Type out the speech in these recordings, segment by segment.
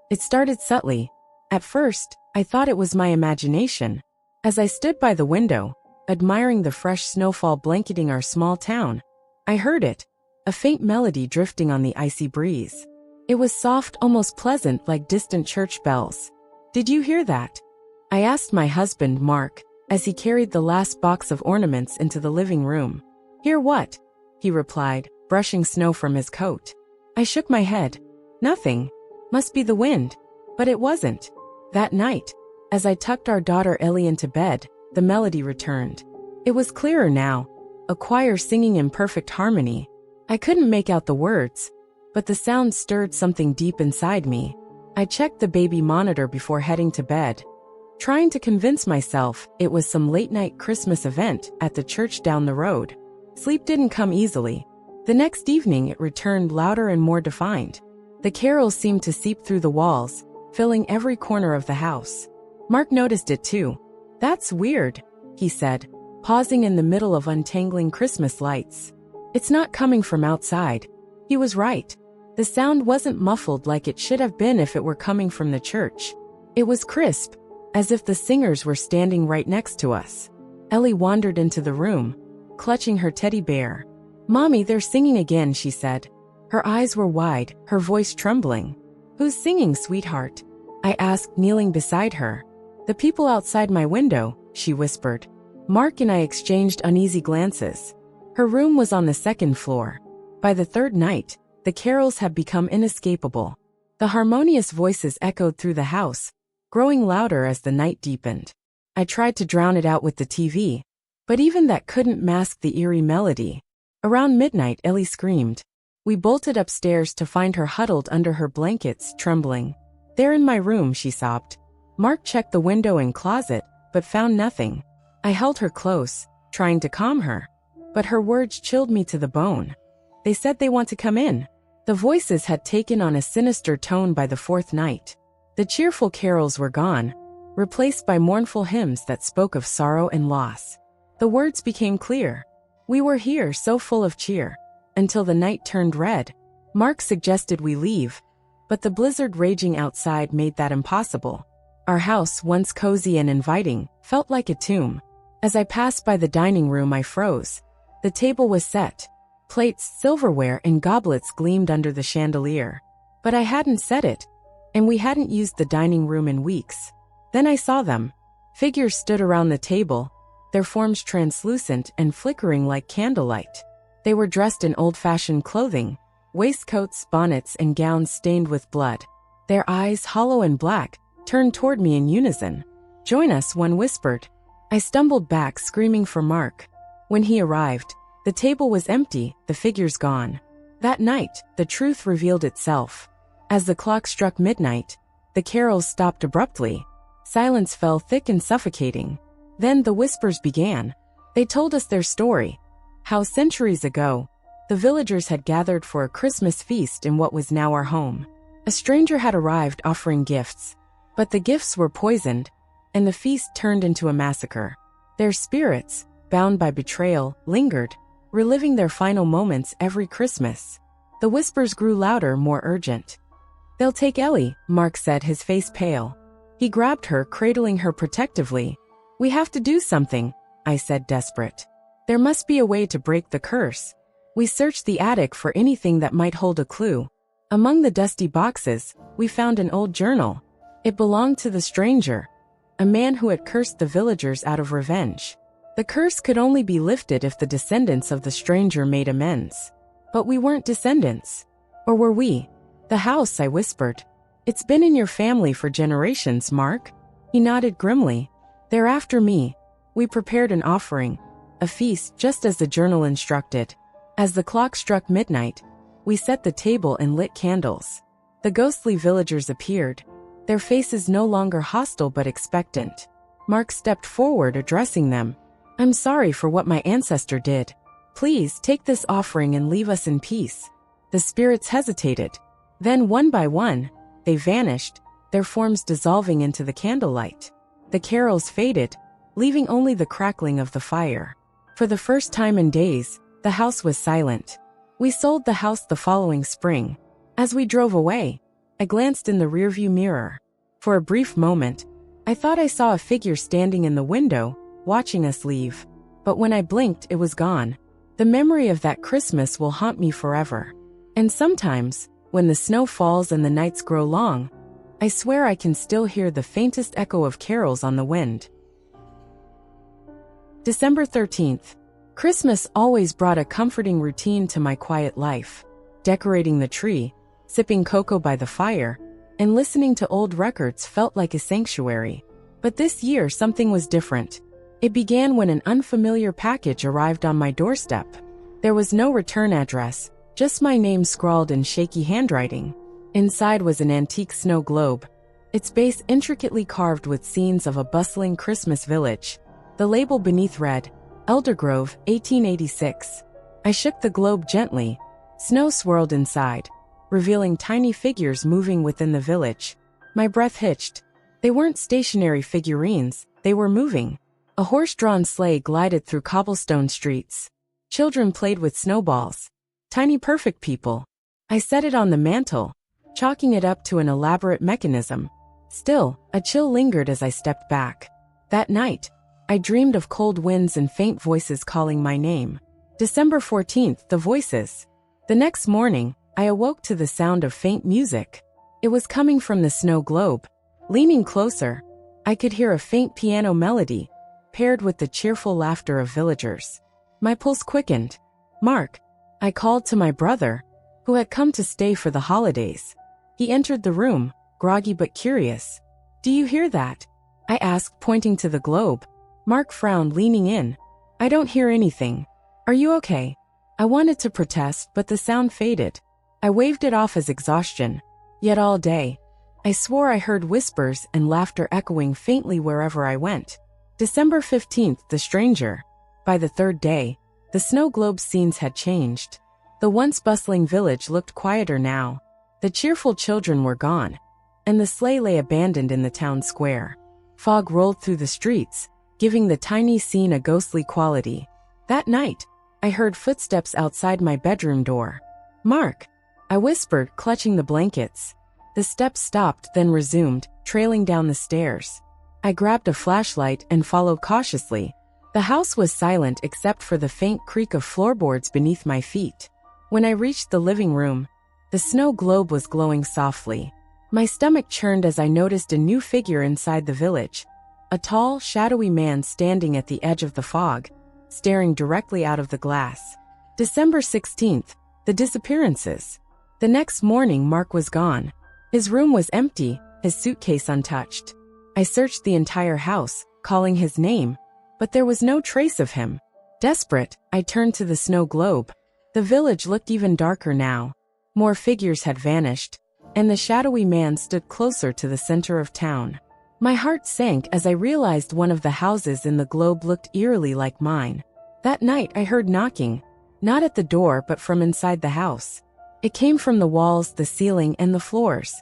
It started subtly. At first, I thought it was my imagination. As I stood by the window, admiring the fresh snowfall blanketing our small town, I heard it, a faint melody drifting on the icy breeze. It was soft, almost pleasant, like distant church bells. "Did you hear that?" I asked my husband, Mark, as he carried the last box of ornaments into the living room. "Hear what?" he replied, brushing snow from his coat. I shook my head. "Nothing. Must be the wind." But it wasn't. That night, as I tucked our daughter Ellie into bed, the melody returned. It was clearer now, a choir singing in perfect harmony. I couldn't make out the words, but the sound stirred something deep inside me. I checked the baby monitor before heading to bed, trying to convince myself it was some late-night Christmas event at the church down the road. Sleep didn't come easily. The next evening it returned louder and more defined. The carols seemed to seep through the walls, filling every corner of the house. Mark noticed it too. "That's weird," he said, pausing in the middle of untangling Christmas lights. "It's not coming from outside." He was right. The sound wasn't muffled like it should have been if it were coming from the church. It was crisp, as if the singers were standing right next to us. Ellie wandered into the room, clutching her teddy bear. "Mommy, they're singing again," she said. Her eyes were wide, her voice trembling. "Who's singing, sweetheart?" I asked, kneeling beside her. "The people outside my window," she whispered. Mark and I exchanged uneasy glances. Her room was on the second floor. By the third night, the carols had become inescapable. The harmonious voices echoed through the house, growing louder as the night deepened. I tried to drown it out with the TV, but even that couldn't mask the eerie melody. Around midnight, Ellie screamed. We bolted upstairs to find her huddled under her blankets, trembling. "They're in my room," she sobbed. Mark checked the window and closet, but found nothing. I held her close, trying to calm her, but her words chilled me to the bone. "They said they want to come in." The voices had taken on a sinister tone by the fourth night. The cheerful carols were gone, replaced by mournful hymns that spoke of sorrow and loss. The words became clear. We were here, so full of cheer, until the night turned red. Mark suggested we leave, but the blizzard raging outside made that impossible. Our house, once cozy and inviting, felt like a tomb. As I passed by the dining room, I froze. The table was set. Plates, silverware, and goblets gleamed under the chandelier. But I hadn't set it, and we hadn't used the dining room in weeks. Then I saw them. Figures stood around the table, their forms translucent and flickering like candlelight. They were dressed in old-fashioned clothing, waistcoats, bonnets, and gowns stained with blood. Their eyes, hollow and black, turned toward me in unison. "Join us," one whispered. I stumbled back, screaming for Mark. When he arrived, the table was empty, the figures gone. That night, the truth revealed itself. As the clock struck midnight, the carols stopped abruptly. Silence fell thick and suffocating. Then the whispers began. They told us their story. How centuries ago, the villagers had gathered for a Christmas feast in what was now our home. A stranger had arrived offering gifts, but the gifts were poisoned, and the feast turned into a massacre. Their spirits, bound by betrayal, lingered, reliving their final moments every Christmas. The whispers grew louder, more urgent. "They'll take Ellie," Mark said, his face pale. He grabbed her, cradling her protectively. "We have to do something," I said, desperate. "There must be a way to break the curse." We searched the attic for anything that might hold a clue. Among the dusty boxes, we found an old journal. It belonged to the stranger, a man who had cursed the villagers out of revenge. The curse could only be lifted if the descendants of the stranger made amends. But we weren't descendants. Or were we? "The house," I whispered. "It's been in your family for generations, Mark." He nodded grimly. "They're after me." We prepared an offering, a feast just as the journal instructed. As the clock struck midnight, we set the table and lit candles. The ghostly villagers appeared, their faces no longer hostile but expectant. Mark stepped forward, addressing them. "I'm sorry for what my ancestor did. Please take this offering and leave us in peace." The spirits hesitated. Then one by one, they vanished, their forms dissolving into the candlelight. The carols faded, leaving only the crackling of the fire. For the first time in days, the house was silent. We sold the house the following spring. As we drove away, I glanced in the rearview mirror. For a brief moment, I thought I saw a figure standing in the window, watching us leave. But when I blinked, it was gone. The memory of that Christmas will haunt me forever. And sometimes, when the snow falls and the nights grow long, I swear I can still hear the faintest echo of carols on the wind. December 13th. Christmas always brought a comforting routine to my quiet life. Decorating the tree, sipping cocoa by the fire, and listening to old records felt like a sanctuary. But this year something was different. It began when an unfamiliar package arrived on my doorstep. There was no return address, just my name scrawled in shaky handwriting. Inside was an antique snow globe, its base intricately carved with scenes of a bustling Christmas village. The label beneath read, Eldergrove, 1886. I shook the globe gently. Snow swirled inside, revealing tiny figures moving within the village. My breath hitched. They weren't stationary figurines, they were moving. A horse-drawn sleigh glided through cobblestone streets. Children played with snowballs. Tiny perfect people. I set it on the mantle, chalking it up to an elaborate mechanism. Still, a chill lingered as I stepped back. That night, I dreamed of cold winds and faint voices calling my name. December 14th, the voices. The next morning, I awoke to the sound of faint music. It was coming from the snow globe. Leaning closer, I could hear a faint piano melody, paired with the cheerful laughter of villagers. My pulse quickened. Mark, I called to my brother, who had come to stay for the holidays. He entered the room, groggy but curious. Do you hear that? I asked, pointing to the globe. Mark frowned, leaning in. I don't hear anything. Are you okay? I wanted to protest, but the sound faded. I waved it off as exhaustion. Yet all day, I swore I heard whispers and laughter echoing faintly wherever I went. December 15th, the stranger. By the third day, the snow globe scenes had changed. The once bustling village looked quieter now. The cheerful children were gone, and the sleigh lay abandoned in the town square. Fog rolled through the streets, giving the tiny scene a ghostly quality. That night, I heard footsteps outside my bedroom door. Mark, I whispered, clutching the blankets. The steps stopped, then resumed, trailing down the stairs. I grabbed a flashlight and followed cautiously. The house was silent except for the faint creak of floorboards beneath my feet. When I reached the living room, the snow globe was glowing softly. My stomach churned as I noticed a new figure inside the village. A tall, shadowy man standing at the edge of the fog, staring directly out of the glass. December 16th, the disappearances. The next morning, Mark was gone. His room was empty, his suitcase untouched. I searched the entire house, calling his name, but there was no trace of him. Desperate, I turned to the snow globe. The village looked even darker now. More figures had vanished, and the shadowy man stood closer to the center of town. My heart sank as I realized one of the houses in the globe looked eerily like mine. That night I heard knocking, not at the door but from inside the house. It came from the walls, the ceiling, and the floors.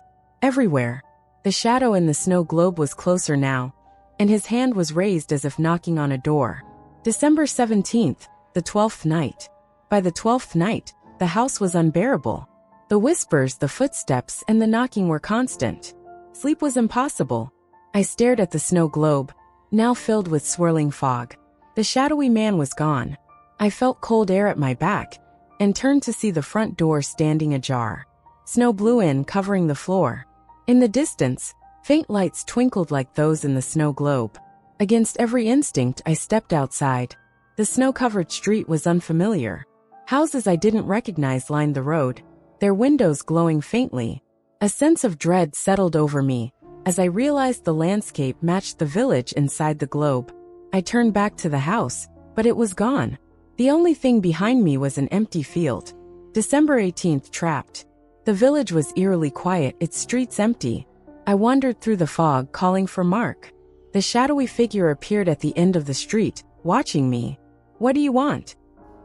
Everywhere. The shadow in the snow globe was closer now, and his hand was raised as if knocking on a door. December 17th, the 12th night. By the 12th night, the house was unbearable. The whispers, the footsteps, and the knocking were constant. Sleep was impossible. I stared at the snow globe, now filled with swirling fog. The shadowy man was gone. I felt cold air at my back, and turned to see the front door standing ajar. Snow blew in, covering the floor. In the distance, faint lights twinkled like those in the snow globe. Against every instinct, I stepped outside. The snow-covered street was unfamiliar. Houses I didn't recognize lined the road, their windows glowing faintly. A sense of dread settled over me as I realized the landscape matched the village inside the globe. I turned back to the house, but it was gone. The only thing behind me was an empty field. December 18th, trapped. The village was eerily quiet, its streets empty. I wandered through the fog, calling for Mark. The shadowy figure appeared at the end of the street, watching me. What do you want?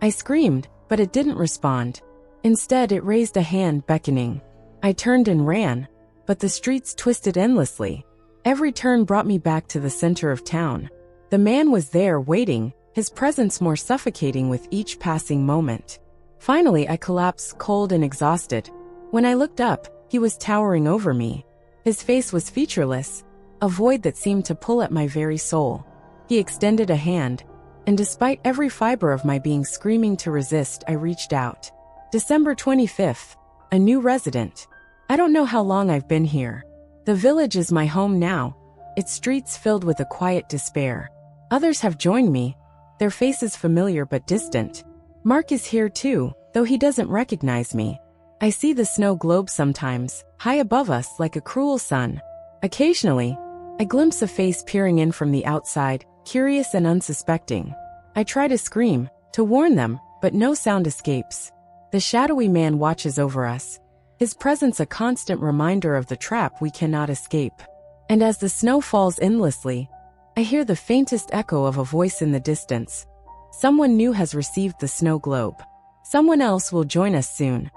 I screamed, but it didn't respond. Instead, it raised a hand, beckoning. I turned and ran, but the streets twisted endlessly. Every turn brought me back to the center of town. The man was there, waiting, his presence more suffocating with each passing moment. Finally, I collapsed, cold and exhausted. When I looked up, he was towering over me. His face was featureless, a void that seemed to pull at my very soul. He extended a hand, and despite every fiber of my being screaming to resist, I reached out. December 25th, a new resident. I don't know how long I've been here. The village is my home now, its streets filled with a quiet despair. Others have joined me, their faces familiar but distant. Mark is here too, though he doesn't recognize me. I see the snow globe sometimes, high above us like a cruel sun. Occasionally, I glimpse a face peering in from the outside, curious and unsuspecting. I try to scream, to warn them, but no sound escapes. The shadowy man watches over us, his presence a constant reminder of the trap we cannot escape. And as the snow falls endlessly, I hear the faintest echo of a voice in the distance. Someone new has received the snow globe. Someone else will join us soon.